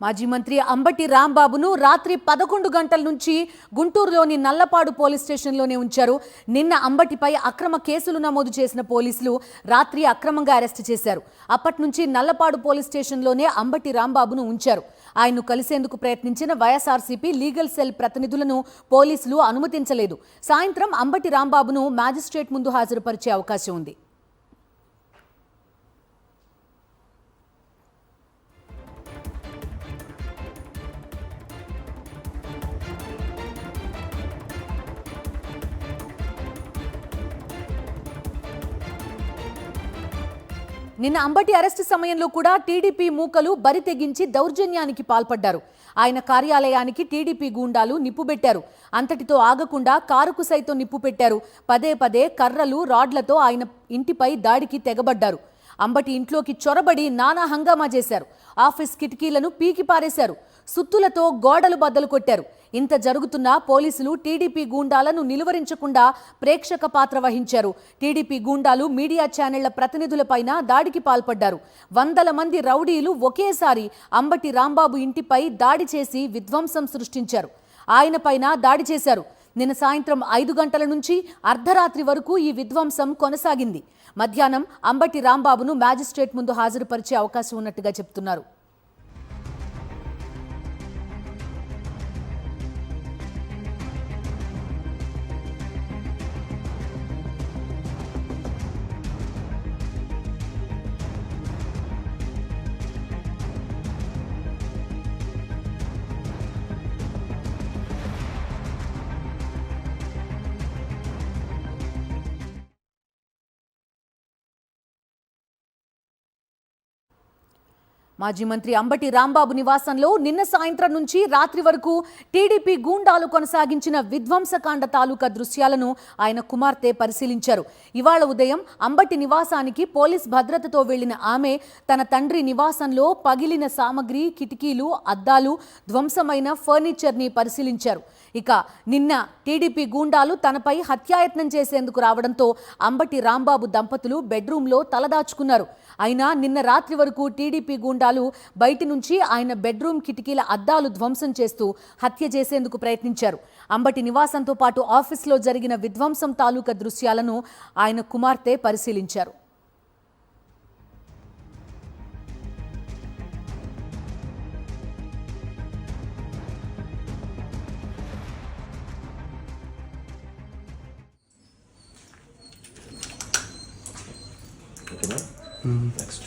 మాజీ మంత్రి అంబటి రాంబాబును రాత్రి 11 గంటల నుంచి గుంటూరులోని నల్లపాడు పోలీస్ స్టేషన్లోనే ఉంచారు. నిన్న అంబటిపై అక్రమ కేసులు నమోదు చేసిన పోలీసులు రాత్రి అక్రమంగా అరెస్ట్ చేశారు. అప్పటి నుంచి నల్లపాడు పోలీస్ స్టేషన్లోనే అంబటి రాంబాబును ఉంచారు. ఆయన్ను కలిసేందుకు ప్రయత్నించిన వైఎస్ఆర్సీపీ లీగల్ సెల్ ప్రతినిధులను పోలీసులు అనుమతించలేదు. సాయంత్రం అంబటి రాంబాబును మ్యాజిస్ట్రేట్ ముందు హాజరుపరిచే అవకాశం ఉంది. నిన్న అంబటి అరెస్టు సమయంలో కూడా టీడీపీ మూకలు బరి తెగించి దౌర్జన్యానికి పాల్పడ్డారు. ఆయన కార్యాలయానికి టీడీపీ గూండాలు నిప్పుబెట్టారు. అంతటితో ఆగకుండా కారుకు సైతం నిప్పు పెట్టారు. పదే పదే కర్రలు, రాడ్లతో ఆయన ఇంటిపై దాడికి తెగబడ్డారు. అంబటి ఇంట్లోకి చొరబడి నానా హంగామా చేశారు. ఆఫీస్ కిటికీలను పీకి పారేశారు. సుత్తులతో గోడలు బద్దలు కొట్టారు. ఇంత జరుగుతున్నా పోలీసులు టీడీపీ గూండాలను నిలువరించకుండా ప్రేక్షక పాత్ర వహించారు. టీడీపీ గూండాలు మీడియా ఛానళ్ల ప్రతినిధులపైన దాడికి పాల్పడ్డారు. వందల మంది రౌడీలు ఒకేసారి అంబటి రాంబాబు ఇంటిపై దాడి చేసి విధ్వంసం సృష్టించారు. ఆయన పైన దాడి చేశారు. నిన్న సాయంత్రం 5 గంటల నుంచి అర్ధరాత్రి వరకు ఈ విధ్వంసం కొనసాగింది. మధ్యాహ్నం అంబటి రాంబాబును మ్యాజిస్ట్రేట్ ముందు హాజరుపరిచే అవకాశం ఉన్నట్టుగా చెప్తున్నారు. మాజీ మంత్రి అంబటి రాంబాబు నివాసంలో నిన్న సాయంత్రం నుంచి రాత్రి వరకు టీడీపీ గూండాలు కొనసాగించిన విధ్వంసకాండ తాలూకా దృశ్యాలను ఆయన కుమార్తె పరిశీలించారు. ఇవాళ ఉదయం అంబటి నివాసానికి పోలీస్ భద్రతతో వెళ్లిన ఆమె తన తండ్రి నివాసంలో పగిలిన సామగ్రి, కిటికీలు, అద్దాలు, ధ్వంసమైన ఫర్నిచర్ని పరిశీలించారు. ఇక నిన్న టీడీపీ గూండాలు తనపై హత్యాయత్నం చేసేందుకు రావడంతో అంబటి రాంబాబు దంపతులు బెడ్రూమ్లో తలదాచుకున్నారు. అయినా నిన్న రాత్రి వరకు టీడీపీ గూండాలు బయటి నుంచి ఆయన బెడ్రూమ్ కిటికీల అద్దాలు ధ్వంసం చేస్తూ హత్య చేసేందుకు ప్రయత్నించారు. అంబటి నివాసంతో పాటు ఆఫీస్లో జరిగిన విధ్వంసం తాలూకా దృశ్యాలను ఆయన కుమార్తె పరిశీలించారు. Next.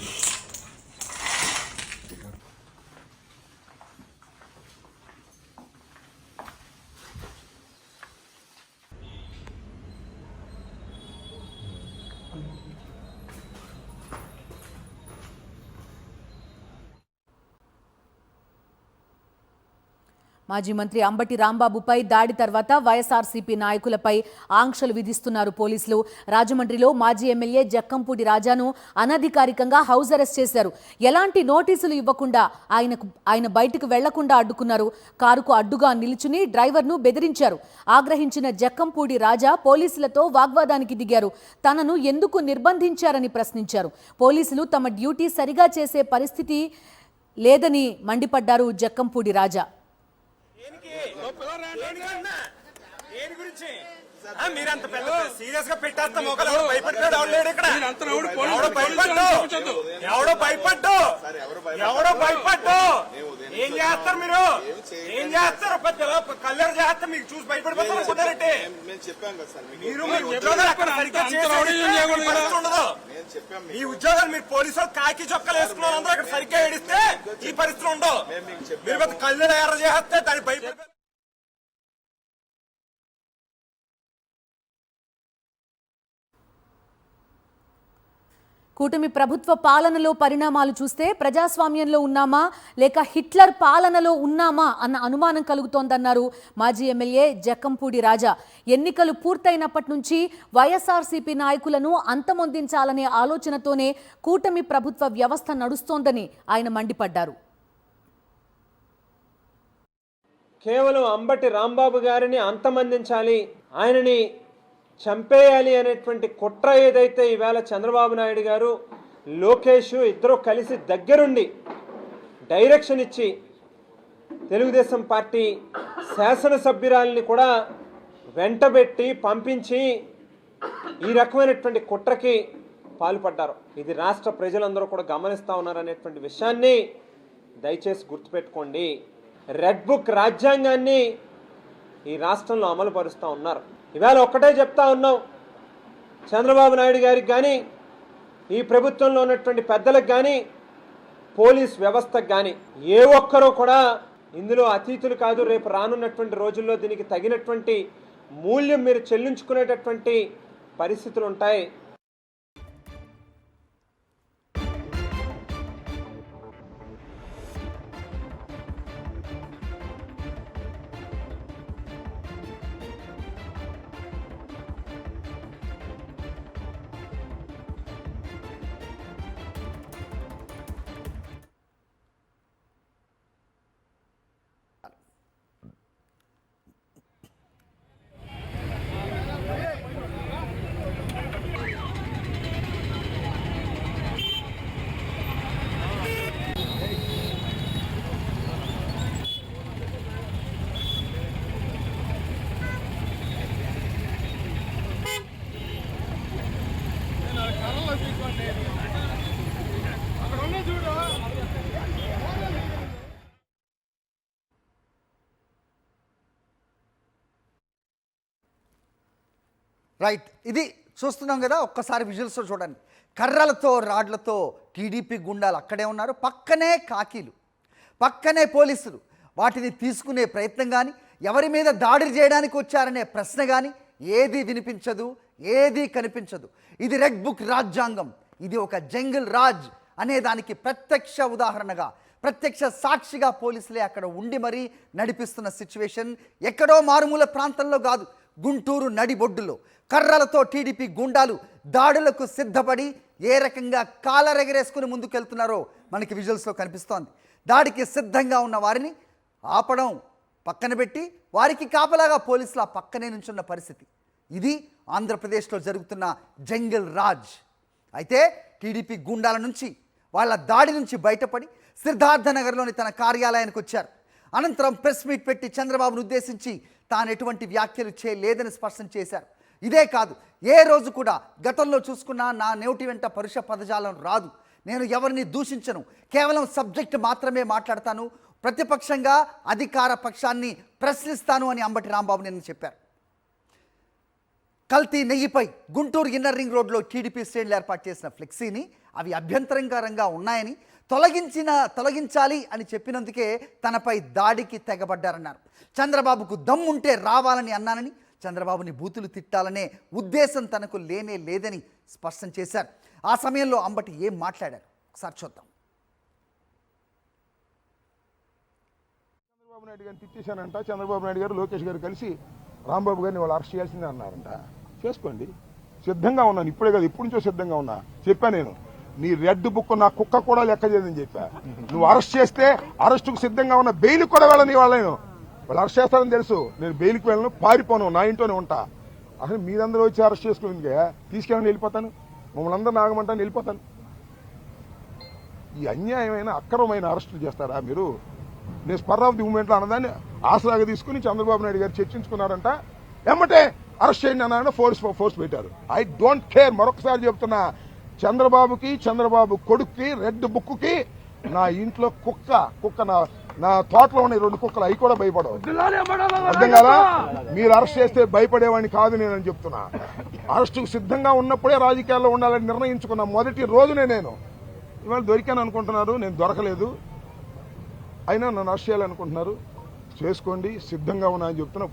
మాజీ మంత్రి అంబటి రాంబాబుపై దాడి తర్వాత వైఎస్ఆర్సీపీ నాయకులపై ఆంక్షలు విధిస్తున్నారు పోలీసులు. రాజమండ్రిలో మాజీ ఎమ్మెల్యే జక్కంపూడి రాజాను అనధికారికంగా హౌస్ అరెస్ట్ చేశారు. ఎలాంటి నోటీసులు ఇవ్వకుండా ఆయన బయటకు వెళ్లకుండా అడ్డుకున్నారు. కారుకు అడ్డుగా నిలుచుని డ్రైవర్ను బెదిరించారు. ఆగ్రహించిన జక్కంపూడి రాజా పోలీసులతో వాగ్వాదానికి దిగారు. తనను ఎందుకు నిర్బంధించారని ప్రశ్నించారు. పోలీసులు తమ డ్యూటీ సరిగా చేసే పరిస్థితి లేదని మండిపడ్డారు జక్కంపూడి రాజా. మీరంత పెద్ద సీరియస్ గా పెట్టేస్తాం. ఎవడో భయపడ్డు ఏం చేస్తారు మీరు? ఏం చేస్తారు? కళ్యాణ్ చేస్తే మీకు చూసి భయపడిపోతారు కుదరట్టే. మీరు ఈ ఉద్యోగాలు మీరు పోలీసు కాకి చొక్కలు వేసుకున్న అందరూ అక్కడ సరిగ్గా ఏడిస్తే ఈ పరిస్థితులు ఉండవు. మీరు పెద్ద కళ్యాణ్ ఎర్ర చేస్తే దాన్ని భయపడి కూటమి ప్రభుత్వ పాలనలో పరిణామాలు చూస్తే ప్రజాస్వామ్యంలో ఉన్నామా లేక హిట్లర్ పాలనలో ఉన్నామా అన్న అనుమానం కలుగుతోందన్నారు మాజీ ఎమ్మెల్యే జక్కంపూడి రాజా. ఎన్నికలు పూర్తయినప్పటి నుంచి వైఎస్ఆర్సీపీ నాయకులను అంతమొందించాలనే ఆలోచనతోనే కూటమి ప్రభుత్వ వ్యవస్థ నడుస్తోందని ఆయన మండిపడ్డారు. కేవలం అంబటి రాంబాబు గారిని అంతమొందించాలి, ఆయనని చంపేయాలి అనేటువంటి కుట్ర ఏదైతే ఈవేళ చంద్రబాబు నాయుడు గారు, లోకేష్ ఇద్దరు కలిసి దగ్గరుండి డైరెక్షన్ ఇచ్చి తెలుగుదేశం పార్టీ శాసనసభ్యురాలిని కూడా వెంటబెట్టి పంపించి ఈ రకమైనటువంటి కుట్రకి పాల్పడ్డారు. ఇది రాష్ట్ర ప్రజలందరూ కూడా గమనిస్తూ ఉన్నారనేటువంటి విషయాన్ని దయచేసి గుర్తుపెట్టుకోండి. రెడ్ బుక్ రాజ్యాంగాన్ని ఈ రాష్ట్రంలో అమలు పరుస్తూ ఉన్నారు. ఇవాళ ఒక్కటే చెప్తా ఉన్నాం, చంద్రబాబు నాయుడు గారికి కానీ ఈ ప్రభుత్వంలో ఉన్నటువంటి పెద్దలకు కానీ పోలీస్ వ్యవస్థకు కానీ ఏ ఒక్కరూ కూడా ఇందులో అతీతులు కాదు. రేపు రానున్నటువంటి రోజుల్లో దీనికి తగినటువంటి మూల్యం మీరు చెల్లించుకునేటటువంటి పరిస్థితులు ఉంటాయి. రైట్, ఇది చూస్తున్నాం కదా. ఒక్కసారి విజువల్స్లో చూడండి. కర్రలతో రాడ్లతో టీడీపీ గుండాలు అక్కడే ఉన్నారు, పక్కనే కాకీలు, పక్కనే పోలీసులు. వాటిని తీసుకునే ప్రయత్నం కానీ, ఎవరి మీద దాడి చేయడానికి వచ్చారనే ప్రశ్న కానీ ఏది వినిపించదు, ఏది కనిపించదు. ఇది రెడ్ బుక్ రాజ్యాంగం, ఇది ఒక జంగిల్ రాజ్ అనే దానికి ప్రత్యక్ష ఉదాహరణగా, ప్రత్యక్ష సాక్షిగా పోలీసులే అక్కడ ఉండి మరీ నడిపిస్తున్న సిచ్యువేషన్. ఎక్కడో మారుమూల ప్రాంతంలో కాదు, గుంటూరు నడిబొడ్డులో కర్రలతో టీడీపీ గుండాలు దాడులకు సిద్ధపడి ఏ రకంగా కాలరెగరేసుకుని ముందుకెళ్తున్నారో మనకి విజువల్స్లో కనిపిస్తోంది. దాడికి సిద్ధంగా ఉన్న వారిని ఆపడం పక్కన పెట్టి వారికి కాపలాగా పోలీసులు ఆ పక్కనే నుంచున్న పరిస్థితి. ఇది ఆంధ్రప్రదేశ్లో జరుగుతున్న జంగిల్ రాజ్. అయితే టీడీపీ గుండాల నుంచి, వాళ్ళ దాడి నుంచి బయటపడి సిద్ధార్థనగర్లోని తన కార్యాలయానికి వచ్చారు. అనంతరం ప్రెస్ మీట్ పెట్టి చంద్రబాబును ఉద్దేశించి తాను ఎటువంటి వ్యాఖ్యలు చేయలేదని స్పష్టం చేశారు. ఇదే కాదు, ఏ రోజు కూడా గతంలో చూసుకున్నా నా నోటి వెంట పరుష పదజాలం రాదు, నేను ఎవరిని దూషించను, కేవలం సబ్జెక్ట్ మాత్రమే మాట్లాడతాను, ప్రతిపక్షంగా అధికార పక్షాన్ని ప్రశ్నిస్తాను అని అంబటి రాంబాబు నిన్న చెప్పారు. కల్తీ నెయ్యిపై గుంటూరు ఇన్నర్ రింగ్ రోడ్లో టీడీపీ శ్రేణులు ఏర్పాటు చేసిన ఫ్లెక్సీని అవి అభ్యంతరకరంగా ఉన్నాయని తొలగించాలి అని చెప్పినందుకే తనపై దాడికి తెగబడ్డారన్నారు. చంద్రబాబుకు దమ్ముంటే రావాలని అన్నానని, చంద్రబాబుని బూతులు తిట్టాలనే ఉద్దేశం తనకు లేనే లేదని స్పష్టం చేశారు. ఆ సమయంలో అంబటి ఏం మాట్లాడారు ఒకసారి చూద్దాం. చంద్రబాబు నాయుడు గారిని తిట్టేశానంట. చంద్రబాబు నాయుడు గారు లోకేష్ గారు కలిసి రాంబాబు గారిని వాళ్ళు అరెస్ట్ చేయాల్సిందే అన్నారంట. చేసుకోండి, సిద్ధంగా ఉన్నాను. ఇప్పుడే కాదు, ఇప్పటి నుంచో సిద్ధంగా ఉన్నా. చెప్పా నేను, నీ రెడ్ బుక్ నా కుక్క కూడా లెక్క చేయదని చెప్పా. నువ్వు అరెస్ట్ చేస్తే అరెస్టుకు సిద్ధంగా ఉన్న, బెయిల్ కూడా వెళ్ళని వాళ్ళను. వాళ్ళు అరెస్ట్ చేస్తారని తెలుసు. నేను బెయిల్కి వెళ్ళను, పారిపోను, నా ఇంట్లోనే ఉంటా. అసలు మీరందరూ వచ్చి అరెస్ట్ చేసుకుని తీసుకెళ్ళని వెళ్ళిపోతాను, మమ్మల్ని అందరూ నాగమంటాను, వెళ్ళిపోతాను. ఈ అన్యాయమైన అక్రమమైన అరెస్టులు చేస్తారా మీరు? నేను స్పర్ ఆఫ్ ది మూమెంట్లో అన్నదాన్ని ఆసరాగా తీసుకుని చంద్రబాబు నాయుడు గారు చర్చించుకున్నారంట. ఎమ్మటే అరెస్ట్ చేయండి అన్న ఫోర్స్ పెట్టారు. I don't care. మరొకసారి చెప్తున్నా, చంద్రబాబుకి, చంద్రబాబు కొడుక్కి, రెడ్ బుక్కి, నా ఇంట్లో కుక్క నా తోటలో ఉన్న 2 కుక్కలు, అవి కూడా భయపడవు. అర్థం కదా? మీరు అరెస్ట్ చేస్తే భయపడేవాడిని కాదు నేనని చెప్తున్నా. అరెస్టుకు సిద్ధంగా ఉన్నప్పుడే రాజకీయాల్లో ఉండాలని నిర్ణయించుకున్న మొదటి రోజునే నేను. ఇవాళ దొరికాను అనుకుంటున్నారు, నేను దొరకలేదు. అయినా నన్ను అరెస్ట్ చేయాలనుకుంటున్నారు, చేసుకోండి, సిద్ధంగా ఉన్నా అని చెప్తున్నా.